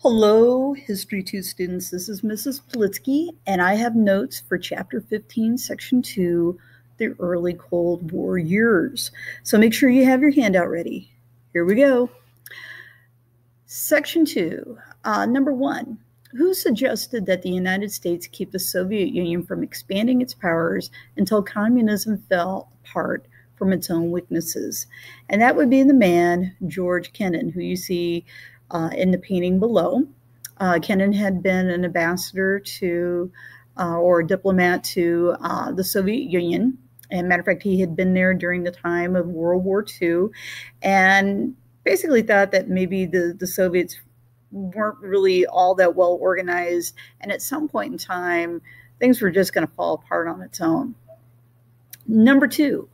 Hello, History 2 students. This is Mrs. Politsky, and I have notes for Chapter 15, Section 2, the early Cold War years. So make sure you have your handout ready. Here we go. Section 2, number 1. Who suggested that the United States keep the Soviet Union from expanding its powers until communism fell apart from its own weaknesses? And that would be the man, George Kennan, who you see in the painting below. Kennan had been an ambassador to or a diplomat to the Soviet Union. And matter of fact, he had been there during the time of World War II and basically thought that maybe the Soviets weren't really all that well organized. And at some point in time, things were just going to fall apart on its own. Number 2.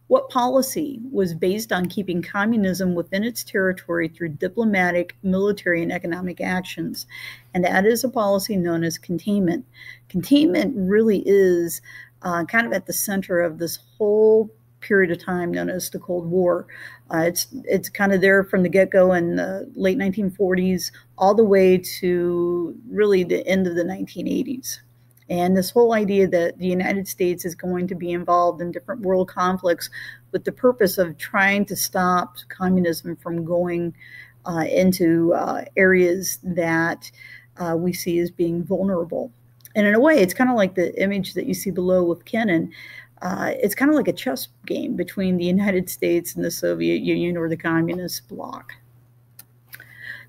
What policy was based on keeping communism within its territory through diplomatic, military, and economic actions? And that is a policy known as containment. Containment really is kind of at the center of this whole period of time known as the Cold War. It's kind of there from the get-go in the late 1940s all the way to really the end of the 1980s. And this whole idea that the United States is going to be involved in different world conflicts with the purpose of trying to stop communism from going into areas that we see as being vulnerable. And in a way, it's kind of like the image that you see below with Kennan. It's kind of like a chess game between the United States and the Soviet Union or the communist bloc.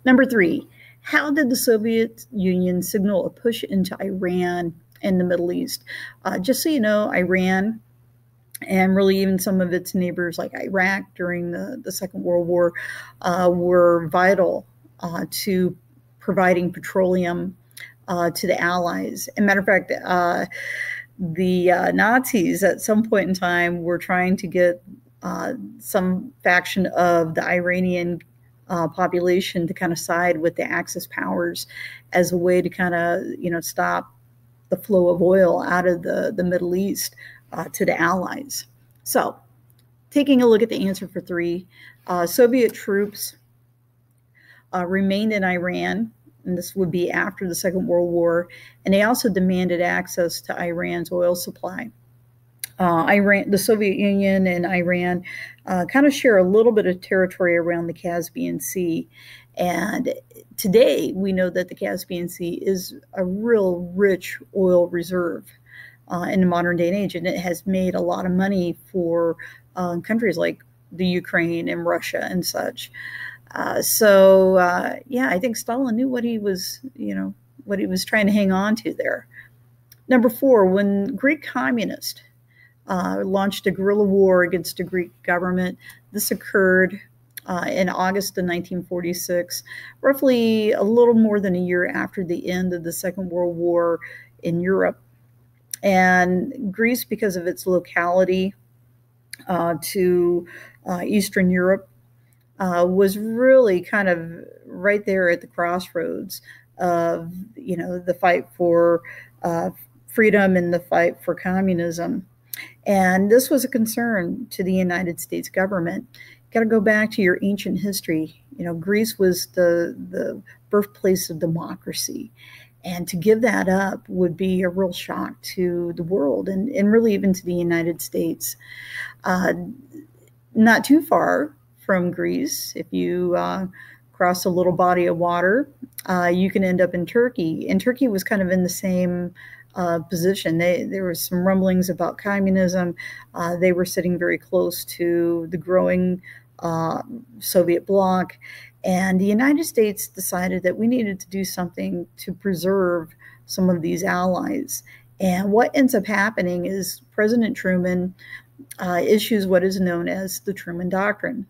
Number 3, how did the Soviet Union signal a push into Iran and the Middle East? Just so you know, Iran and really even some of its neighbors like Iraq during the Second World War were vital to providing petroleum to the Allies. As a matter of fact, the Nazis at some point in time were trying to get some faction of the Iranian population to kind of side with the Axis powers as a way to kind of, stop the flow of oil out of the Middle East to the Allies. So taking a look at the answer for 3, Soviet troops remained in Iran, and this would be after the Second World War, and they also demanded access to Iran's oil supply. The Soviet Union and Iran kind of share a little bit of territory around the Caspian Sea. And today we know that the Caspian Sea is a real rich oil reserve in the modern day and age. And it has made a lot of money for countries like the Ukraine and Russia and such. Yeah, I think Stalin knew what he was, what he was trying to hang on to there. Number 4, when Greek communists launched a guerrilla war against the Greek government. This occurred in August of 1946, roughly a little more than a year after the end of the Second World War in Europe. And Greece, because of its locality to Eastern Europe, was really kind of right there at the crossroads of, the fight for freedom and the fight for communism. And this was a concern to the United States government. Got to go back to your ancient history. Greece was the birthplace of democracy. And to give that up would be a real shock to the world and really even to the United States. Not too far from Greece, if you cross a little body of water, you can end up in Turkey. And Turkey was kind of in the same position. There was some rumblings about communism. They were sitting very close to the growing Soviet bloc. And the United States decided that we needed to do something to preserve some of these allies. And what ends up happening is President Truman issues what is known as the Truman Doctrine.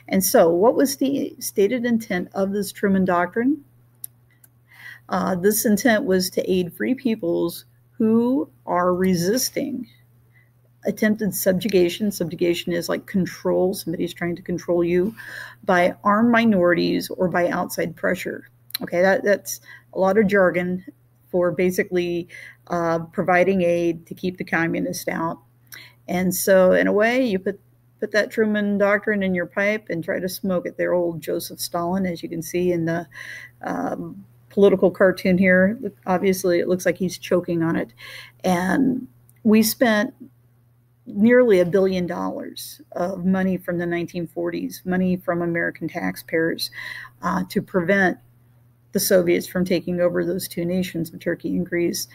And so what was the stated intent of this Truman Doctrine? This intent was to aid free peoples who are resisting attempted subjugation. Subjugation is like control. Somebody's trying to control you by armed minorities or by outside pressure. Okay, that's a lot of jargon for basically providing aid to keep the communists out. And so in a way, you put put that Truman Doctrine in your pipe and try to smoke it. They're old Joseph Stalin, as you can see in the political cartoon here. Obviously, it looks like he's choking on it. And we spent nearly $1 billion of money from the 1940s, money from American taxpayers, to prevent the Soviets from taking over those two nations of Turkey and Greece.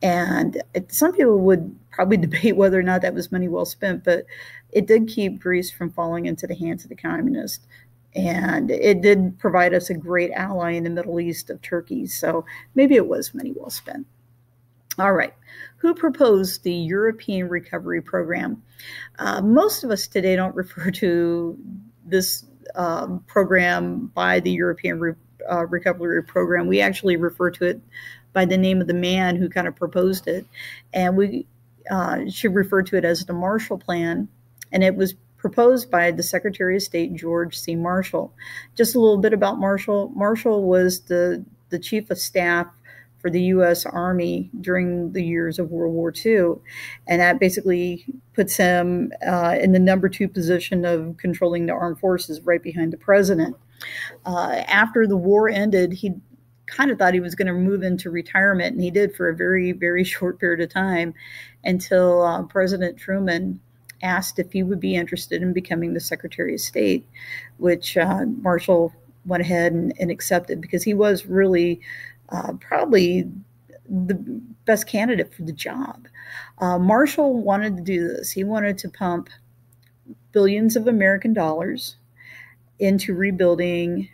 And some people would probably debate whether or not that was money well spent, but it did keep Greece from falling into the hands of the communists. And it did provide us a great ally in the Middle East of Turkey. So maybe it was money well spent. All right. Who proposed the European Recovery Program? Most of us today don't refer to this program by the European Recovery Program. We actually refer to it by the name of the man who kind of proposed it. And we should refer to it as the Marshall Plan. And it was proposed by the Secretary of State, George C. Marshall. Just a little bit about Marshall. Marshall was the chief of staff for the U.S. Army during the years of World War II. And that basically puts him in the number 2 position of controlling the armed forces, right behind the president. After the war ended, he kind of thought he was going to move into retirement, and he did for a very, very short period of time until President Truman asked if he would be interested in becoming the Secretary of State, which Marshall went ahead and accepted, because he was really probably the best candidate for the job. Marshall wanted to do this. He wanted to pump billions of American dollars into rebuilding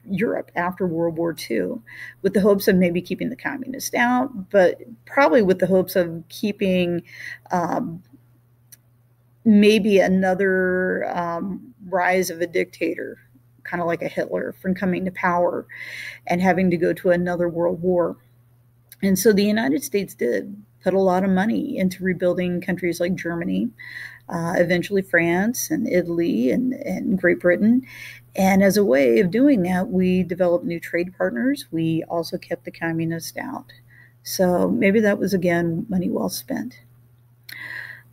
Europe after World War II, with the hopes of maybe keeping the communists out, but probably with the hopes of keeping maybe another rise of a dictator, kind of like a Hitler, from coming to power and having to go to another world war. And so the United States did put a lot of money into rebuilding countries like Germany, eventually France and Italy and Great Britain. And as a way of doing that, we developed new trade partners. We also kept the communists out. So maybe that was, again, money well spent.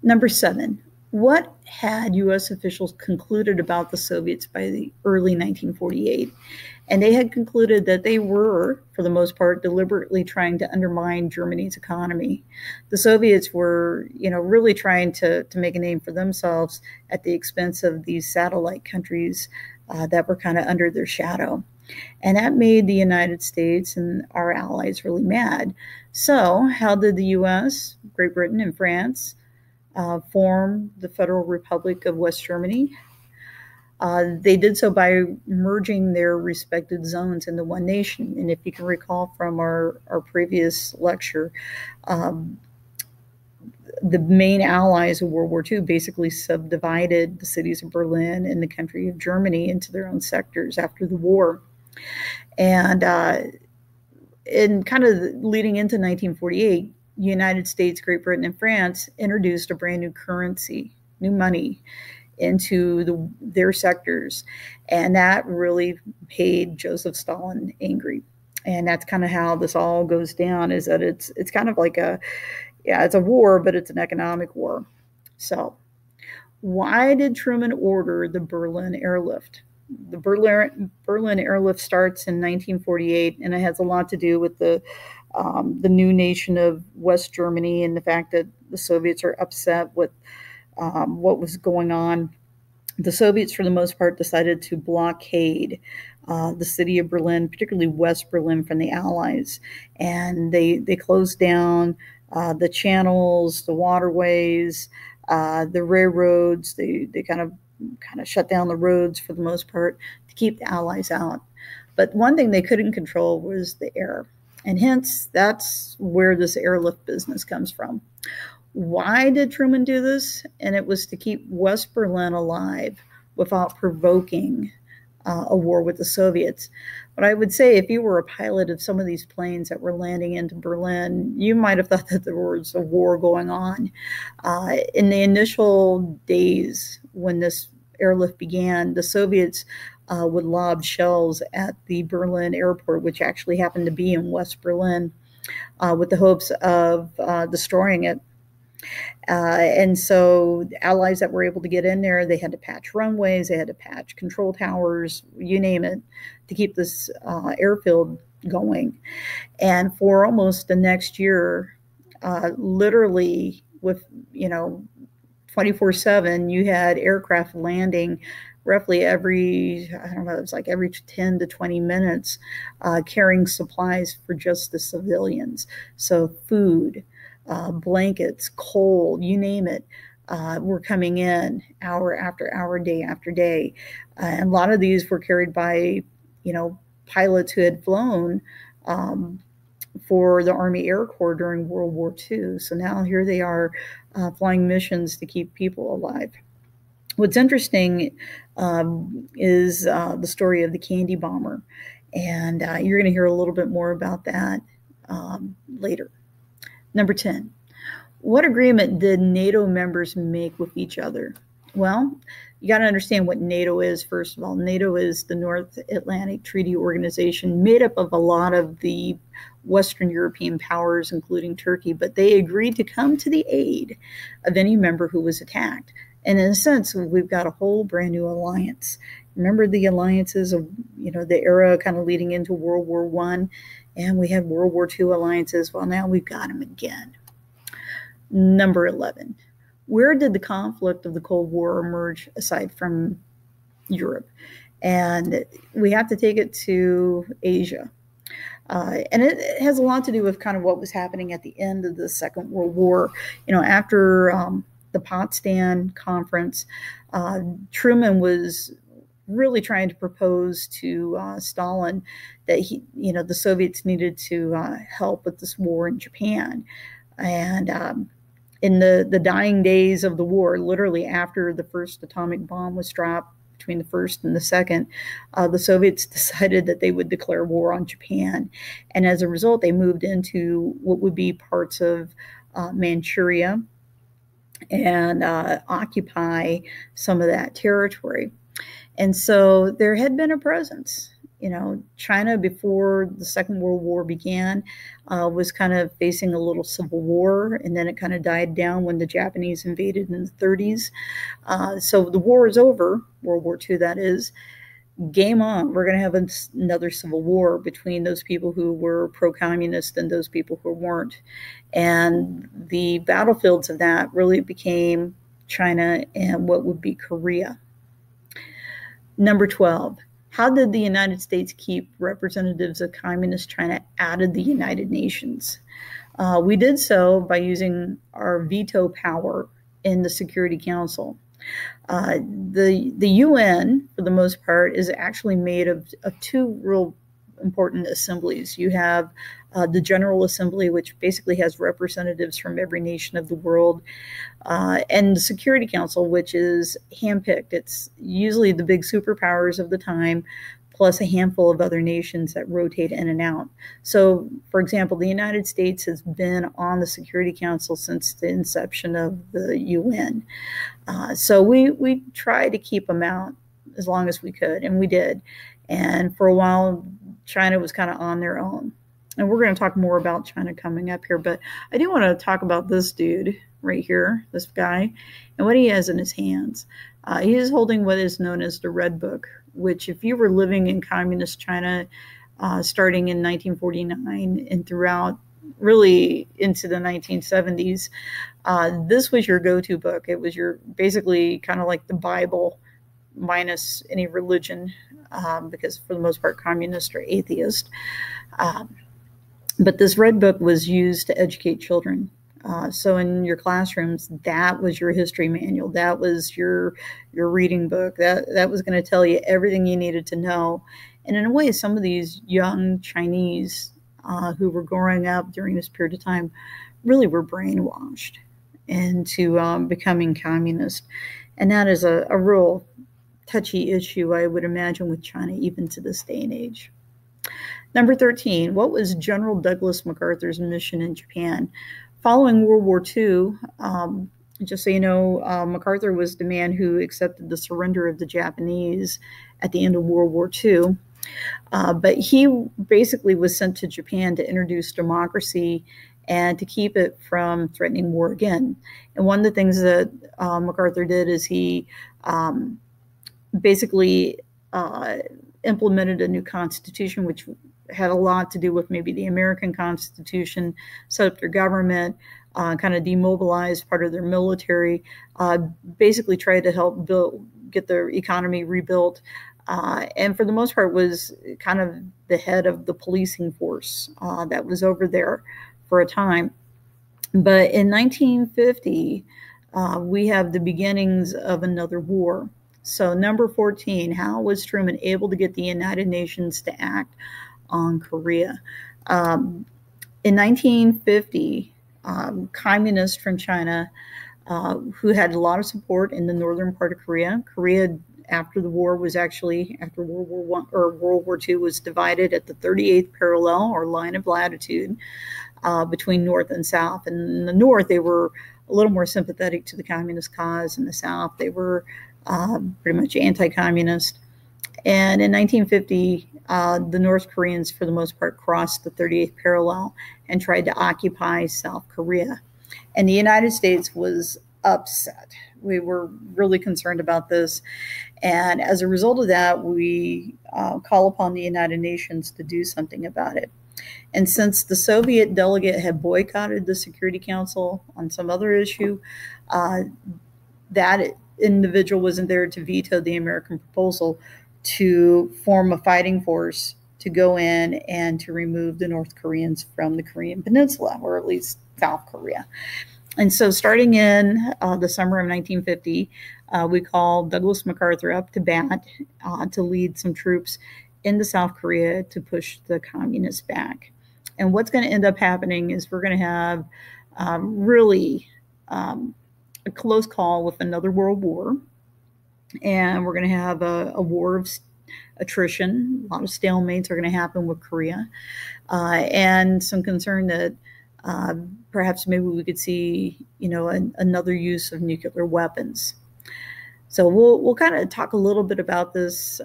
Number 7. What had U.S. officials concluded about the Soviets by the early 1948? And they had concluded that they were, for the most part, deliberately trying to undermine Germany's economy. The Soviets were, really trying to make a name for themselves at the expense of these satellite countries that were kind of under their shadow. And that made the United States and our allies really mad. So how did the U.S., Great Britain, and France form the Federal Republic of West Germany? They did so by merging their respected zones into one nation. And if you can recall from our previous lecture, the main allies of World War II basically subdivided the cities of Berlin and the country of Germany into their own sectors after the war. And in kind of leading into 1948, United States, Great Britain, and France introduced a brand new currency, new money, into their sectors. And that really made Joseph Stalin angry. And that's kind of how this all goes down, is that it's kind of like it's a war, but it's an economic war. So why did Truman order the Berlin airlift? The Berlin airlift starts in 1948, and it has a lot to do with the new nation of West Germany and the fact that the Soviets are upset with what was going on. The Soviets, for the most part, decided to blockade the city of Berlin, particularly West Berlin, from the Allies. And they closed down the channels, the waterways, the railroads. They kind of shut down the roads for the most part to keep the Allies out. But one thing they couldn't control was the air. And hence, that's where this airlift business comes from. Why did Truman do this? And it was to keep West Berlin alive without provoking a war with the Soviets. But I would say if you were a pilot of some of these planes that were landing into Berlin, you might have thought that there was a war going on. In the initial days when this airlift began, the Soviets would lob shells at the Berlin airport, which actually happened to be in West Berlin, with the hopes of destroying it. And so allies that were able to get in there, they had to patch runways, they had to patch control towers, you name it, to keep this airfield going. And for almost the next year, literally with, 24/7, you had aircraft landing roughly every, I don't know, it was like every 10 to 20 minutes, carrying supplies for just the civilians. So food, blankets, coal, you name it, were coming in hour after hour, day after day. And a lot of these were carried by, pilots who had flown for the Army Air Corps during World War II. So now here they are flying missions to keep people alive. What's interesting is the story of the Candy Bomber, and you're going to hear a little bit more about that later. Number 10, what agreement did NATO members make with each other? Well, you got to understand what NATO is, first of all. NATO is the North Atlantic Treaty Organization, made up of a lot of the Western European powers, including Turkey, but they agreed to come to the aid of any member who was attacked. And in a sense, we've got a whole brand new alliance. Remember the alliances of, the era kind of leading into World War I, and we had World War II alliances. Well, now we've got them again. Number 11, where did the conflict of the Cold War emerge aside from Europe? And we have to take it to Asia. And it has a lot to do with kind of what was happening at the end of the Second World War. After the Potsdam Conference, Truman was really trying to propose to Stalin that the Soviets needed to help with this war in Japan. And in the dying days of the war, literally after the first atomic bomb was dropped, between the first and the second, the Soviets decided that they would declare war on Japan. And as a result, they moved into what would be parts of Manchuria and occupy some of that territory. And so there had been a presence. China, before the Second World War began, was kind of facing a little civil war, and then it kind of died down when the Japanese invaded in the 30s. So the war is over, World War II, that is. Game on. We're going to have another civil war between those people who were pro-communist and those people who weren't. And the battlefields of that really became China and what would be Korea. Number 12. How did the United States keep representatives of communist China out of the United Nations? We did so by using our veto power in the Security Council. The UN, for the most part, is actually made of two real important assemblies. You have the General Assembly, which basically has representatives from every nation of the world, and the Security Council, which is handpicked. It's usually the big superpowers of the time, plus a handful of other nations that rotate in and out. So, for example, the United States has been on the Security Council since the inception of the UN. So we tried to keep them out as long as we could, and we did. And for a while, China was kind of on their own. And we're going to talk more about China coming up here, but I do want to talk about this dude right here, this guy, and what he has in his hands. He is holding what is known as the Red Book, which if you were living in communist China starting in 1949 and throughout really into the 1970s, this was your go-to book. It was your basically kind of like the Bible minus any religion, because for the most part, communists are atheist. But this Red Book was used to educate children. So in your classrooms, that was your history manual. That was your reading book. That was going to tell you everything you needed to know. And in a way, some of these young Chinese who were growing up during this period of time really were brainwashed into becoming communist. And that is a real touchy issue, I would imagine, with China even to this day and age. Number 13, what was General Douglas MacArthur's mission in Japan? Following World War II, just so you know, MacArthur was the man who accepted the surrender of the Japanese at the end of World War II. But he basically was sent to Japan to introduce democracy and to keep it from threatening war again. And one of the things that MacArthur did is he basically implemented a new constitution, which had a lot to do with maybe the American Constitution, set up their government, kind of demobilized part of their military, basically tried to help get their economy rebuilt, and for the most part was kind of the head of the policing force that was over there for a time. But in 1950, we have the beginnings of another war. So number 14, how was Truman able to get the United Nations to act on Korea? In 1950, communists from China, who had a lot of support in the northern part of Korea. Korea, after the war, was actually, after World War I or World War II, was divided at the 38th parallel or line of latitude between North and South. And in the North, they were a little more sympathetic to the communist cause. In the South, they were pretty much anti-communist. And in 1950, the North Koreans, for the most part, crossed the 38th parallel and tried to occupy South Korea. And the United States was upset. We were really concerned about this. And as a result of that, we call upon the United Nations to do something about it. And since the Soviet delegate had boycotted the Security Council on some other issue, that individual wasn't there to veto the American proposal to form a fighting force to go in and to remove the North Koreans from the Korean Peninsula, or at least South Korea. And so starting in the summer of 1950, we called Douglas MacArthur up to bat to lead some troops into South Korea to push the communists back. And what's going to end up happening is we're going to have really a close call with another world war. And we're going to have a war of attrition. A lot of stalemates are going to happen with Korea. And some concern that perhaps maybe we could see, another use of nuclear weapons. So we'll kind of talk a little bit about this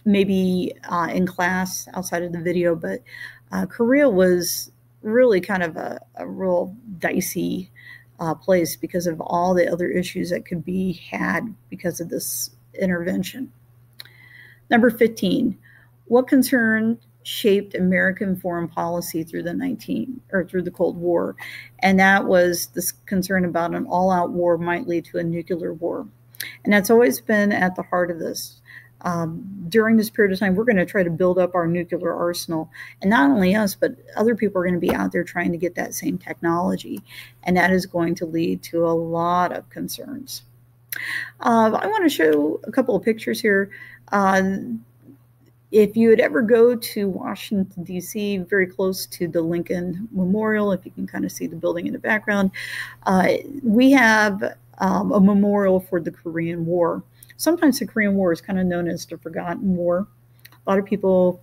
maybe in class outside of the video, but Korea was really kind of a real dicey place because of all the other issues that could be had because of this intervention. Number 15, what concern shaped American foreign policy through the Cold War? And that was this concern about an all-out war might lead to a nuclear war. And that's always been at the heart of this. During this period of time, we're going to try to build up our nuclear arsenal. And not only us, but other people are going to be out there trying to get that same technology. And that is going to lead to a lot of concerns. I want to show a couple of pictures here. If you would ever go to Washington, D.C., very close to the Lincoln Memorial, if you can kind of see the building in the background, we have a memorial for the Korean War. Sometimes the Korean War is kind of known as the Forgotten War. A lot of people,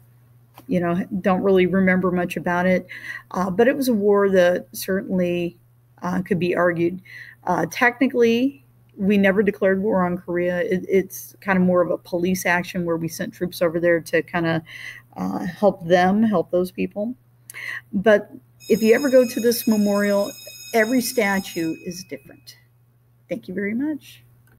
don't really remember much about it, but it was a war that certainly could be argued. Technically, we never declared war on Korea. It's kind of more of a police action where we sent troops over there to kind of help those people. But if you ever go to this memorial, every statue is different. Thank you very much.